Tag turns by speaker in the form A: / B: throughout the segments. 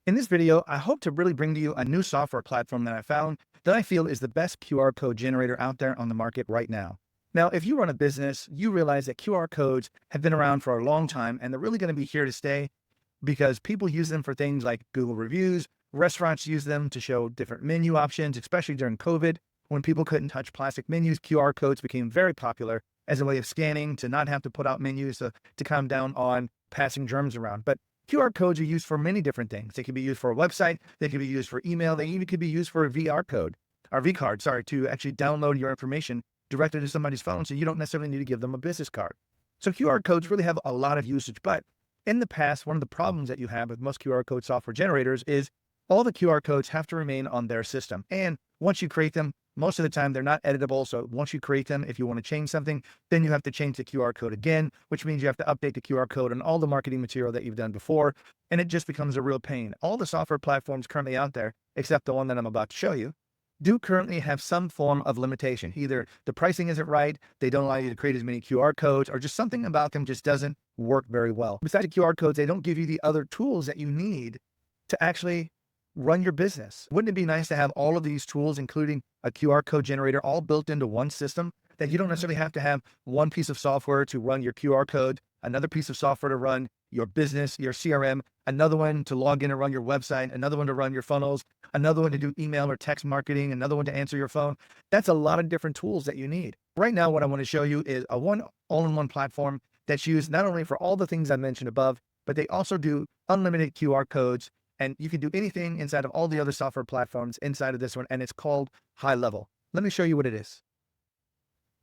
A: In this video, I hope to really bring to you a new software platform that I found that I feel is the best QR code generator out there on the market right now. Now, if you run a business, you realize that QR codes have been around for a long time and they're really going to be here to stay because people use them for things like Google reviews. Restaurants use them to show different menu options, especially during COVID. When people couldn't touch plastic menus, QR codes became very popular as a way of scanning to not have to put out menus to calm down on passing germs around. But QR codes are used for many different things. They can be used for a website. They can be used for email. They even could be used for a VR code, or V card, sorry, to actually download your information directly to somebody's phone. So you don't necessarily need to give them a business card. So QR codes really have a lot of usage. But in the past, one of the problems that you have with most QR code software generators is all the QR codes have to remain on their system. And once you create them, most of the time they're not editable. So once you create them, if you want to change something, then you have to change the QR code again, which means you have to update the QR code on all the marketing material that you've done before. And it just becomes a real pain. All the software platforms currently out there, except the one that I'm about to show you, do currently have some form of limitation. Either the pricing isn't right, they don't allow you to create as many QR codes, or just something about them just doesn't work very well. Besides the QR codes, they don't give you the other tools that you need to actually run your business. Wouldn't it be nice to have all of these tools, including a QR code generator, all built into one system, that you don't necessarily have to have one piece of software to run your QR code, another piece of software to run your business, your CRM, another one to log in and run your website, another one to run your funnels, another one to do email or text marketing, another one to answer your phone. That's a lot of different tools that you need. Right now, what I want to show you is a one all-in-one platform that's used not only for all the things I mentioned above, but they also do unlimited QR codes. And you can do anything inside of all the other software platforms inside of this one, and it's called GoHighLevel. Let me show you what it is.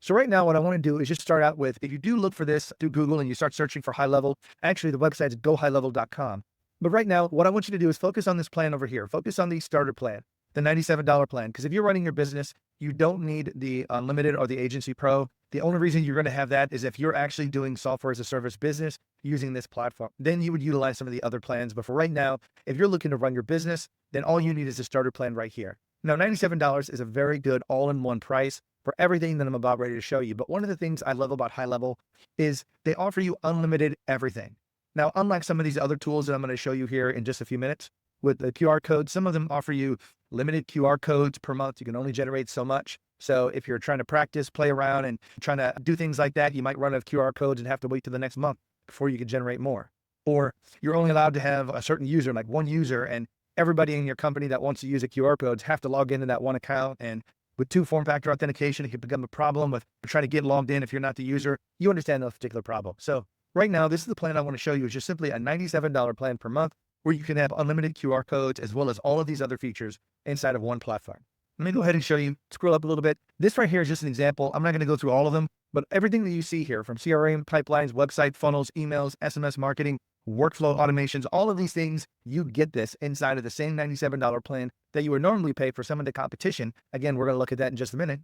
A: So right now, what I want to do is just start out with, if you do look for this through Google and you start searching for HighLevel, actually the website is GoHighLevel.com. But right now, what I want you to do is focus on this plan over here. Focus on the starter plan, the $97 plan. Because if you're running your business, you don't need the unlimited or the agency pro. The only reason you're going to have that is if you're actually doing software as a service business using this platform. Then you would utilize some of the other plans. But for right now, if you're looking to run your business, then all you need is a starter plan right here. Now, $97 is a very good all-in-one price for everything that I'm about ready to show you. But one of the things I love about HighLevel is they offer you unlimited everything. Now, unlike some of these other tools that I'm going to show you here in just a few minutes with the QR code, some of them offer you limited QR codes per month. You can only generate so much. So if you're trying to practice, play around and trying to do things like that, you might run out of QR codes and have to wait till the next month before you can generate more. Or you're only allowed to have a certain user, like one user, and everybody in your company that wants to use a QR codes have to log into that one account. And with two-form factor authentication, it can become a problem with trying to get logged in if you're not the user. You understand that particular problem. So right now, this is the plan I want to show you. It's just simply a $97 plan per month where you can have unlimited QR codes as well as all of these other features inside of one platform. Let me go ahead and show you, scroll up a little bit. This right here is just an example. I'm not going to go through all of them, but everything that you see here from CRM, pipelines, website, funnels, emails, SMS marketing, workflow automations, all of these things, you get this inside of the same $97 plan that you would normally pay for some of the competition. Again, we're going to look at that in just a minute.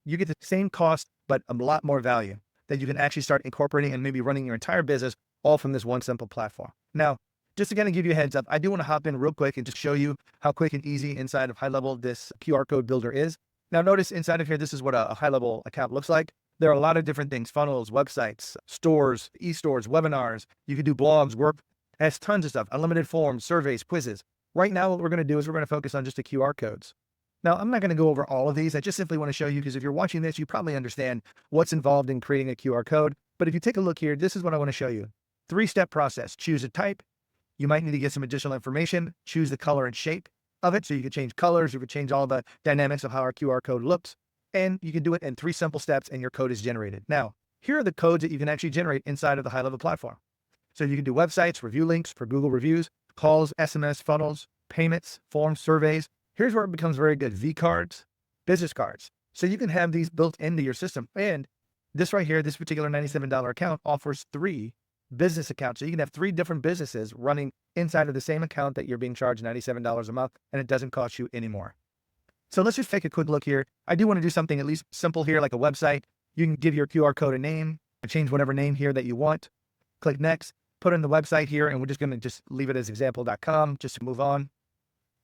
A: You get the same cost, but a lot more value that you can actually start incorporating and maybe running your entire business all from this one simple platform. Now, just to kind of give you a heads up, I do want to hop in real quick and just show you how quick and easy inside of HighLevel this QR code builder is. Now notice inside of here, this is what a HighLevel account looks like. There are a lot of different things: funnels, websites, stores, e-stores, webinars. You can do blogs, work, has tons of stuff, unlimited forms, surveys, quizzes. Right now, what we're going to do is we're going to focus on just the QR codes. Now, I'm not going to go over all of these. I just simply want to show you because if you're watching this, you probably understand what's involved in creating a QR code. But if you take a look here, this is what I want to show you. 3-step process. Choose a type. You might need to get some additional information. Choose the color and shape of it. So you can change colors. You can change all the dynamics of how our QR code looks. And you can do it in 3 simple steps and your code is generated. Now, here are the codes that you can actually generate inside of the HighLevel platform. So you can do websites, review links for Google reviews, calls, SMS, funnels, payments, forms, surveys. Here's where it becomes very good. V cards, business cards. So you can have these built into your system. And this right here, this particular $97 account offers 3 business accounts. So you can have 3 different businesses running inside of the same account that you're being charged $97 a month, and it doesn't cost you any more. So let's just take a quick look here. I do want to do something at least simple here, like a website. You can give your QR code a name, change whatever name here that you want. Click next, put in the website here, and we're just going to just leave it as example.com just to move on.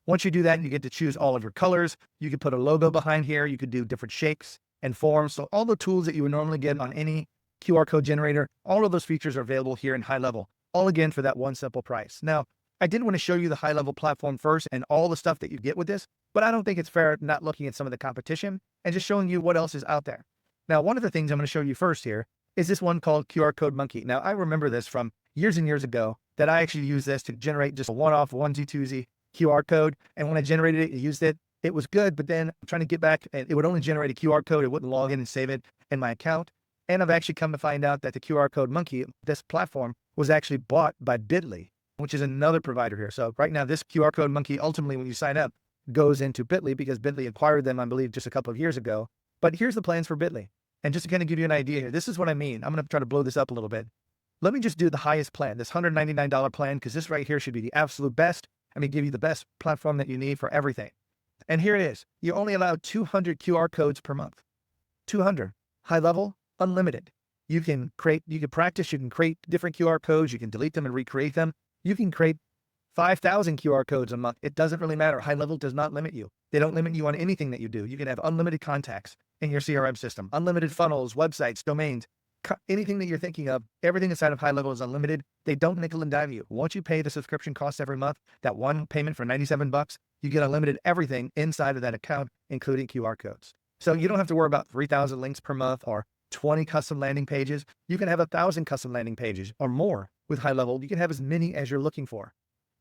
A: Once you do that, you get to choose all of your colors. You can put a logo behind here. You could do different shapes and forms. So all the tools that you would normally get on any QR code generator, all of those features are available here in HighLevel, all again for that one simple price. Now, I did want to show you the high-level platform first and all the stuff that you get with this, but I don't think it's fair not looking at some of the competition and just showing you what else is out there. Now, one of the things I'm going to show you first here is this one called QR Code Monkey. Now, I remember this from years and years ago that I actually used this to generate just a one-off onesie twosie QR code. And when I generated it, used it, it was good, but then I'm trying to get back and it would only generate a QR code. It wouldn't log in and save it in my account. And I've actually come to find out that the QR Code Monkey, this platform, was actually bought by Bitly, which is another provider here. So right now, this QR Code Monkey, ultimately, when you sign up, goes into Bitly because Bitly acquired them, I believe, just a couple of years ago. But here's the plans for Bitly. And just to kind of give you an idea here, this is what I mean. I'm going to try to blow this up a little bit. Let me just do the highest plan, this $199 plan, because this right here should be the absolute best. I mean, give you the best platform that you need for everything. And here it is. You only allow 200 QR codes per month. 200. High level, unlimited. You can practice, you can create different QR codes, you can delete them and recreate them. You can create 5,000 QR codes a month. It doesn't really matter. High level does not limit you. They don't limit you on anything that you do. You can have unlimited contacts in your CRM system, unlimited funnels, websites, domains, anything that you're thinking of. Everything inside of high level is unlimited. They don't nickel and dime you. Once you pay the subscription cost every month, that one payment for 97 bucks, you get unlimited everything inside of that account, including QR codes. So you don't have to worry about 3,000 links per month or 20 custom landing pages. You can have 1,000 custom landing pages or more with high level. You can have as many as you're looking for.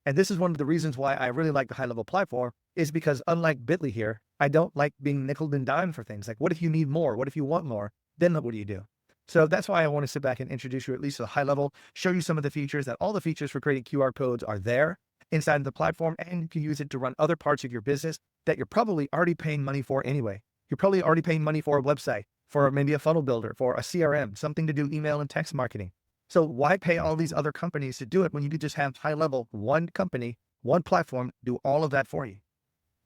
A: And this is one of the reasons why I really like the high level platform, is because unlike Bitly here, I don't like being nickel and dime for things. Like, what if you need more? What if you want more? Then what do you do? So that's why I want to sit back and introduce you at least to the high level, show you some of the features, that all the features for creating QR codes are there inside of the platform, and you can use it to run other parts of your business that you're probably already paying money for anyway. You're probably already paying money for a website, for maybe a funnel builder, for a CRM, something to do email and text marketing. So why pay all these other companies to do it when you could just have high level, one company, one platform, do all of that for you?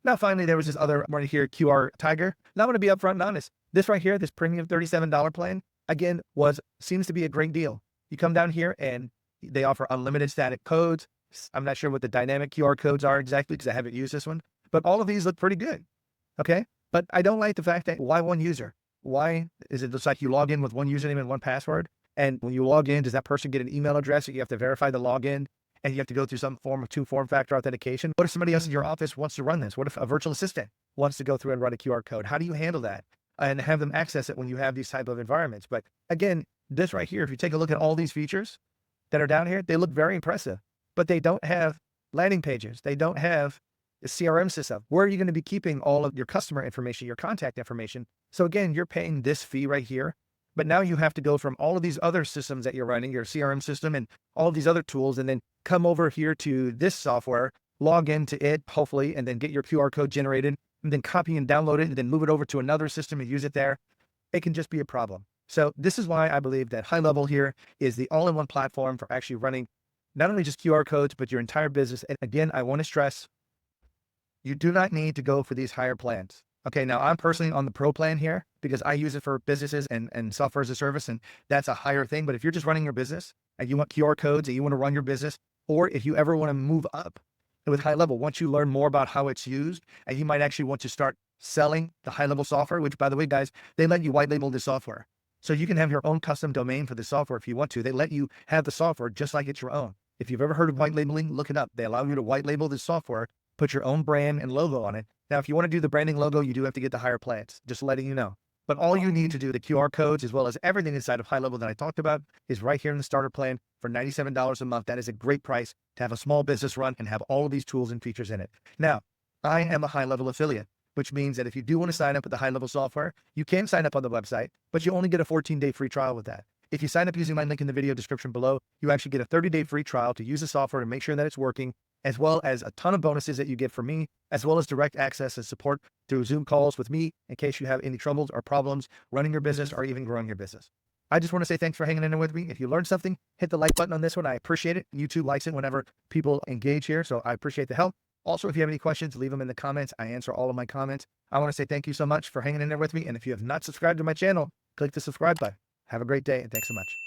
A: Now, finally, there was this other right here, QR Tiger. Now I'm going to be upfront and honest. This right here, this premium $37 plan, again, seems to be a great deal. You come down here and they offer unlimited static codes. I'm not sure what the dynamic QR codes are exactly because I haven't used this one, but all of these look pretty good. Okay. But I don't like the fact that why one user? Why is it just like you log in with one username and one password? And when you log in, does that person get an email address that you have to verify the login and you have to go through some form of two-form factor authentication? What if somebody else in your office wants to run this? What if a virtual assistant wants to go through and run a QR code? How do you handle that and have them access it when you have these type of environments? But again, this right here, if you take a look at all these features that are down here, they look very impressive, but they don't have landing pages. They don't have the CRM system. Where are you going to be keeping all of your customer information, your contact information? So again, you're paying this fee right here, but now you have to go from all of these other systems that you're running, your CRM system and all of these other tools, and then come over here to this software, log into it, hopefully, and then get your QR code generated, and then copy and download it, and then move it over to another system and use it there. It can just be a problem. So this is why I believe that high level here is the all-in-one platform for actually running not only just QR codes, but your entire business. And again, I want to stress, you do not need to go for these higher plans. Okay, now I'm personally on the pro plan here because I use it for businesses and software as a service, and that's a higher thing. But if you're just running your business and you want QR codes and you want to run your business, or if you ever want to move up with high level, once you learn more about how it's used, and you might actually want to start selling the high level software, which by the way, guys, they let you white label the software. So you can have your own custom domain for the software if you want to. They let you have the software just like it's your own. If you've ever heard of white labeling, look it up. They allow you to white label the software, put your own brand and logo on it. Now, if you want to do the branding logo, you do have to get the higher plans, just letting you know. But all you need to do, the QR codes, as well as everything inside of high level that I talked about, is right here in the starter plan for $97 a month. That is a great price to have a small business run and have all of these tools and features in it. Now, I am a high level affiliate, which means that if you do want to sign up with the high level software, you can sign up on the website, but you only get a 14-day free trial with that. If you sign up using my link in the video description below, you actually get a 30-day free trial to use the software to make sure that it's working, as well as a ton of bonuses that you get from me, as well as direct access and support through Zoom calls with me in case you have any troubles or problems running your business or even growing your business. I just want to say thanks for hanging in there with me. If you learned something, hit the like button on this one. I appreciate it. YouTube likes it whenever people engage here, so I appreciate the help. Also, if you have any questions, leave them in the comments. I answer all of my comments. I want to say thank you so much for hanging in there with me. And if you have not subscribed to my channel, click the subscribe button. Have a great day, and thanks so much.